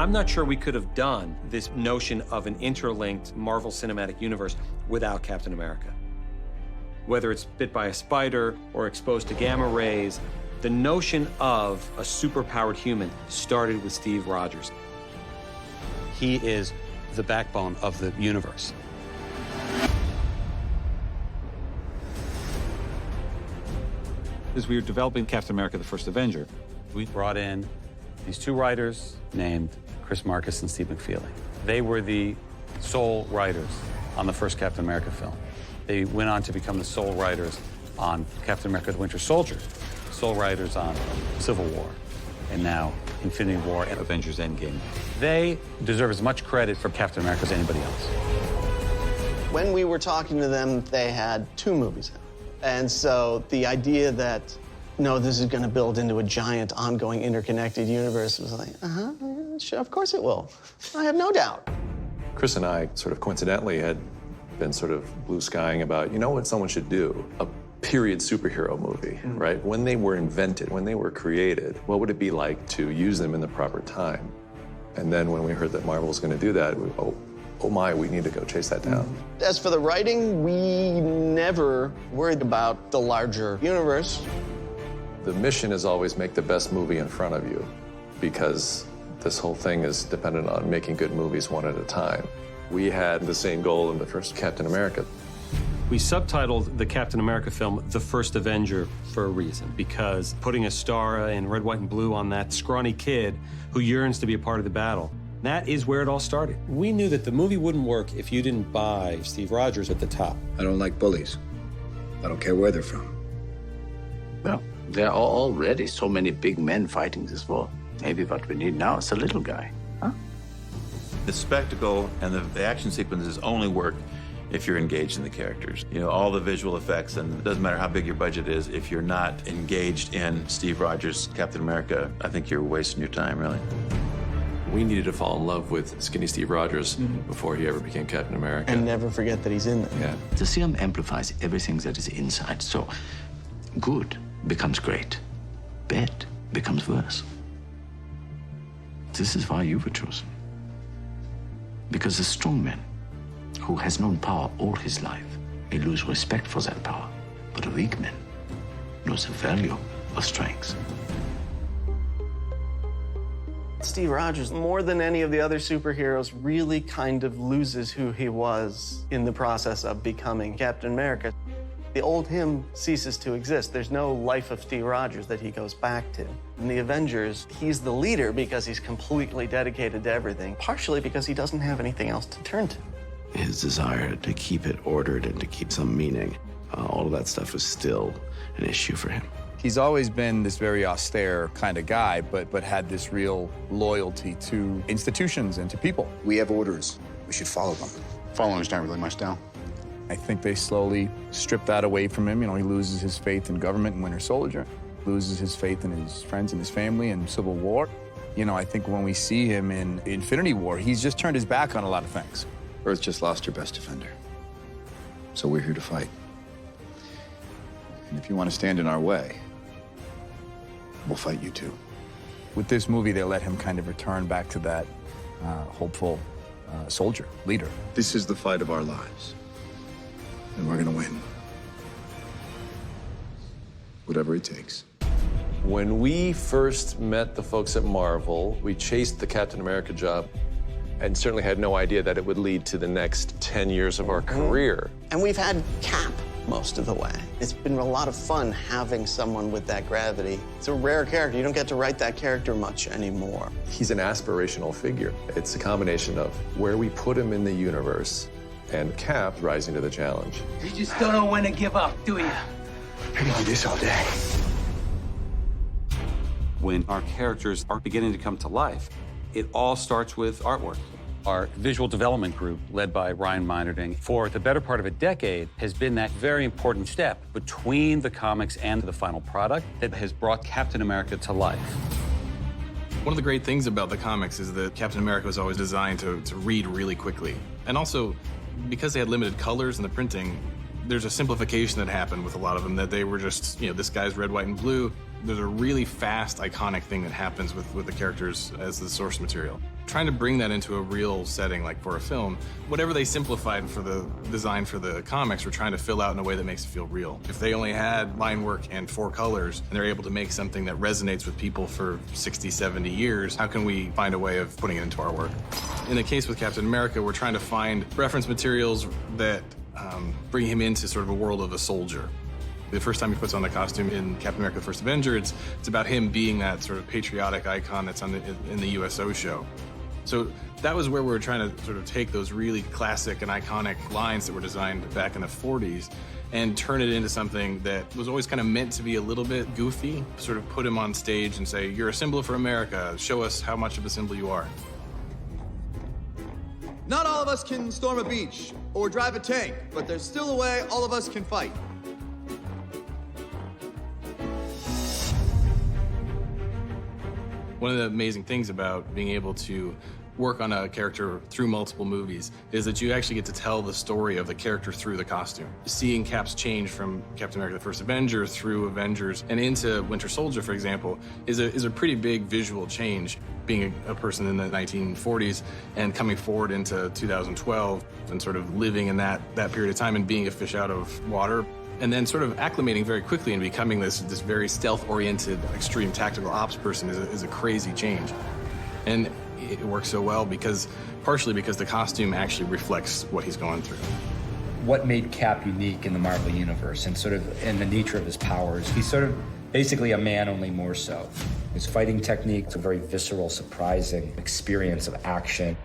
I'm not sure we could have done this notion of an interlinked Marvel Cinematic Universe without Captain America. Whether it's bit by a spider or exposed to gamma rays, the notion of a superpowered human started with Steve Rogers. He is the backbone of the universe. As we were developing Captain America, the First Avenger, We brought in these two writers named Chris Marcus and Steve McFeely. They were the sole writers on the first Captain America film. They went on to become the sole writers on Captain America: The Winter Soldier, sole writers on Civil War, and now Infinity War and Avengers Endgame. They deserve as much credit for Captain America as anybody else. When we were talking to them, they had 2 movies out. And so the idea that, no, this is going to build into a giant, ongoing, interconnected universe was like, sure, of course it will. I have no doubt. Chris and I sort of coincidentally had been sort of blue skying about, you know what someone should do? A period superhero movie, right? When they were invented, when they were created, what would it be like to use them in the proper time? And then when we heard that Marvel was going to do that, oh my, we need to go chase that down. As for the writing, we never worried about the larger universe. The mission is always make the best movie in front of you, because this whole thing is dependent on making good movies one at a time. We had the same goal in the first Captain America. We subtitled the Captain America film The First Avenger for a reason, because putting a star in red, white, and blue on that scrawny kid who yearns to be a part of the battle, that is where it all started. We knew that the movie wouldn't work if you didn't buy Steve Rogers at the top. I don't like bullies. I don't care where they're from. Well, there are already so many big men fighting this war. Maybe what we need now is a little guy, huh? The spectacle and the action sequences only work if you're engaged in the characters. You know, all the visual effects, and it doesn't matter how big your budget is, if you're not engaged in Steve Rogers' Captain America, I think you're wasting your time, really. We needed to fall in love with skinny Steve Rogers before he ever became Captain America. And never forget that he's in there. Yeah. The serum amplifies everything that is inside, so good becomes great, bad becomes worse. This is why you were chosen. Because a strong man who has known power all his life may lose respect for that power, but a weak man knows the value of strength. Steve Rogers, more than any of the other superheroes, really kind of loses who he was in the process of becoming Captain America. The old him ceases to exist. There's no life of Steve Rogers that he goes back to. In the Avengers, he's the leader because he's completely dedicated to everything, partially because he doesn't have anything else to turn to. His desire to keep it ordered and to keep some meaning, all of that stuff is still an issue for him. He's always been this very austere kind of guy, but had this real loyalty to institutions and to people. We have orders. We should follow them. Following's not really much down. I think they slowly strip that away from him. You know, he loses his faith in government and Winter Soldier, loses his faith in his friends and his family in Civil War. You know, I think when we see him in Infinity War, he's just turned his back on a lot of things. Earth just lost her best defender. So we're here to fight. And if you want to stand in our way, we'll fight you too. With this movie, they let him kind of return back to that hopeful soldier, leader. This is the fight of our lives. And we're gonna win. Whatever it takes. When we first met the folks at Marvel, we chased the Captain America job and certainly had no idea that it would lead to the next 10 years of our career. And we've had Cap most of the way. It's been a lot of fun having someone with that gravity. It's a rare character. You don't get to write that character much anymore. He's an aspirational figure. It's a combination of where we put him in the universe and Cap rising to the challenge. You just don't know when to give up, do you? I can do this all day. When our characters are beginning to come to life, it all starts with artwork. Our visual development group, led by Ryan Meinerding, for the better part of a decade, has been that very important step between the comics and the final product that has brought Captain America to life. One of the great things about the comics is that Captain America was always designed to read really quickly. And also, because they had limited colors in the printing, there's a simplification that happened with a lot of them, that they were just, you know, this guy's red, white, and blue. There's a really fast, iconic thing that happens with the characters as the source material. trying to bring that into a real setting, like for a film. Whatever they simplified for the design for the comics, we're trying to fill out in a way that makes it feel real. If they only had line work and 4 colors, and they're able to make something that resonates with people for 60, 70 years, how can we find a way of putting it into our work? In the case with Captain America, we're trying to find reference materials that bring him into sort of a world of a soldier. The first time he puts on the costume in Captain America: The First Avenger, it's about him being that sort of patriotic icon that's in the USO show. So that was where we were trying to sort of take those really classic and iconic lines that were designed back in the 40s and turn it into something that was always kind of meant to be a little bit goofy, sort of put him on stage and say, you're a symbol for America, show us how much of a symbol you are. Not all of us can storm a beach or drive a tank, but there's still a way all of us can fight. One of the amazing things about being able to work on a character through multiple movies is that you actually get to tell the story of the character through the costume. Seeing Cap's change from Captain America: The First Avenger through Avengers and into Winter Soldier, for example, is a pretty big visual change. Being a person in the 1940s and coming forward into 2012 and sort of living in that period of time and being a fish out of water, and then sort of acclimating very quickly and becoming this very stealth-oriented, extreme tactical ops person is a crazy change. And it works so well partially because the costume actually reflects what he's going through. What made Cap unique in the Marvel Universe and sort of in the nature of his powers? He's sort of basically a man, only more so. His fighting technique is a very visceral, surprising experience of action.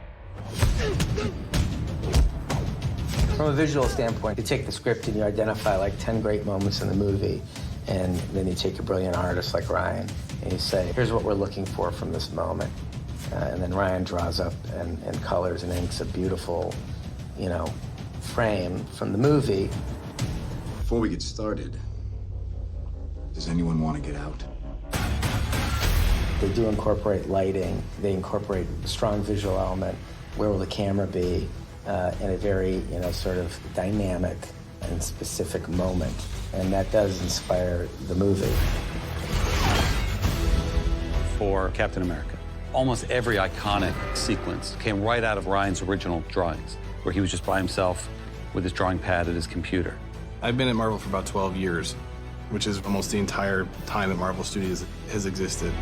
From a visual standpoint, you take the script and you identify like 10 great moments in the movie, and then you take a brilliant artist like Ryan and you say, here's what we're looking for from this moment. And then Ryan draws up and colors and inks a beautiful, frame from the movie. Before we get started, does anyone want to get out? They do incorporate lighting. They incorporate a strong visual element. Where will the camera be? In a very, sort of dynamic and specific moment. And that does inspire the movie. For Captain America, almost every iconic sequence came right out of Ryan's original drawings, where he was just by himself with his drawing pad at his computer. I've been at Marvel for about 12 years, which is almost the entire time that Marvel Studios has existed.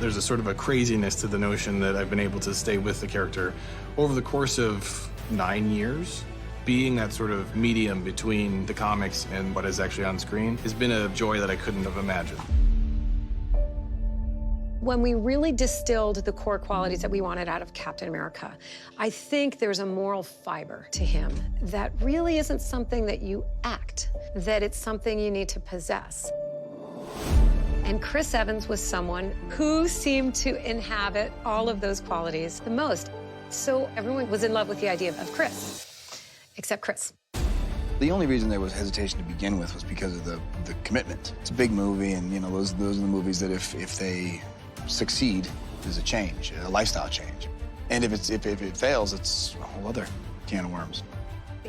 There's a sort of a craziness to the notion that I've been able to stay with the character over the course of 9 years. Being that sort of medium between the comics and what is actually on screen has been a joy that I couldn't have imagined. When we really distilled the core qualities that we wanted out of Captain America, I think there's a moral fiber to him that really isn't something that you act, that it's something you need to possess. And Chris Evans was someone who seemed to inhabit all of those qualities the most. So everyone was in love with the idea of Chris, except Chris. The only reason there was hesitation to begin with was because of the commitment. It's a big movie, and those are the movies that if they succeed, there's a change, a lifestyle change. And if it fails, it's a whole other can of worms.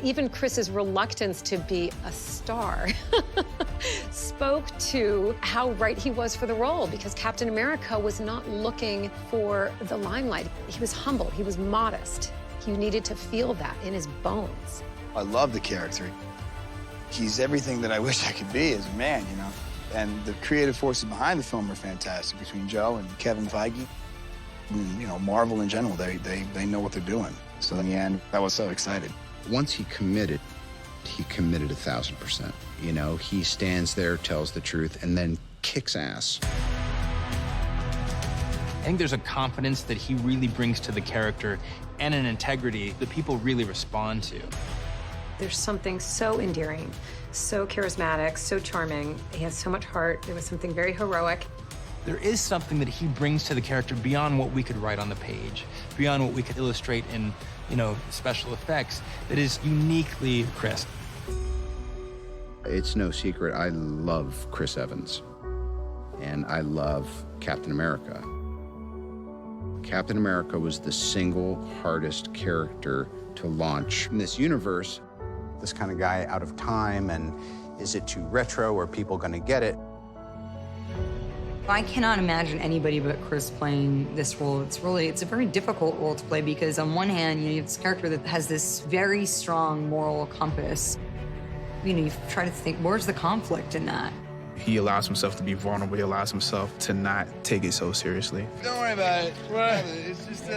Even Chris's reluctance to be a star spoke to how right he was for the role, because Captain America was not looking for the limelight. He was humble, he was modest. He needed to feel that in his bones. I love the character. He's everything that I wish I could be as a man, And the creative forces behind the film are fantastic, between Joe and Kevin Feige. And, Marvel in general, they know what they're doing. So in the end, I was so excited. Once he committed 1,000%. He stands there, tells the truth, and then kicks ass. I think there's a confidence that he really brings to the character and an integrity that people really respond to. There's something so endearing, so charismatic, so charming. He has so much heart. There was something very heroic. There is something that he brings to the character beyond what we could write on the page, beyond what we could illustrate in, special effects, that is uniquely Chris. It's no secret, I love Chris Evans, and I love Captain America. Captain America was the single hardest character to launch in this universe. This kind of guy out of time, and is it too retro? Are people going to get it? I cannot imagine anybody but Chris playing this role. It's a very difficult role to play because on one hand, you have this character that has this very strong moral compass. You try to think, where's the conflict in that? He allows himself to be vulnerable. He allows himself to not take it so seriously. Don't worry about it. It's just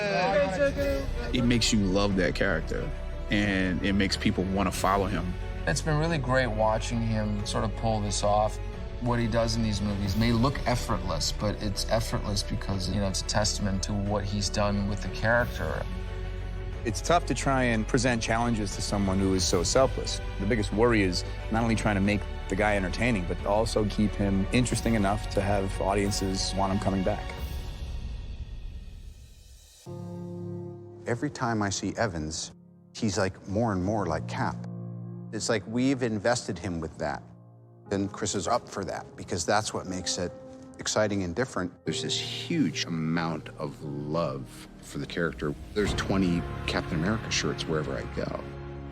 It makes you love that character, and it makes people want to follow him. It's been really great watching him sort of pull this off. What he does in these movies may look effortless, but it's effortless because, it's a testament to what he's done with the character. It's tough to try and present challenges to someone who is so selfless. The biggest worry is not only trying to make the guy entertaining, but also keep him interesting enough to have audiences want him coming back. Every time I see Evans, he's like more and more like Cap. It's like we've invested him with that. And Chris is up for that because that's what makes it exciting and different. There's this huge amount of love for the character. There's 20 Captain America shirts wherever I go.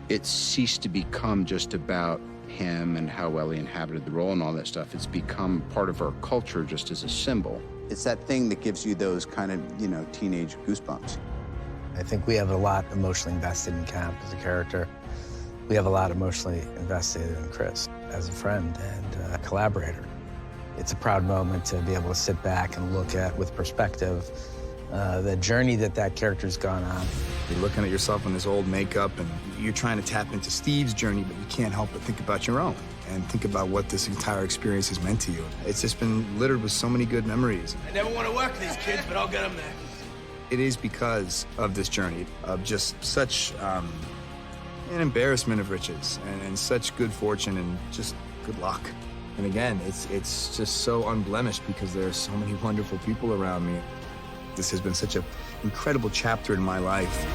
It ceased to become just about him and how well he inhabited the role and all that stuff. It's become part of our culture just as a symbol. It's that thing that gives you those kind of, teenage goosebumps. I think we have a lot emotionally invested in Cap as a character. We have a lot emotionally invested in Chris as a friend and a collaborator. It's a proud moment to be able to sit back and look at, with perspective, the journey that character's gone on. You're looking at yourself in this old makeup, and you're trying to tap into Steve's journey, but you can't help but think about your own and think about what this entire experience has meant to you. It's just been littered with so many good memories. I never want to work with these kids, but I'll get them there. It is because of this journey of just such an embarrassment of riches and such good fortune and just good luck. And again, it's just so unblemished because there are so many wonderful people around me. This has been such an incredible chapter in my life.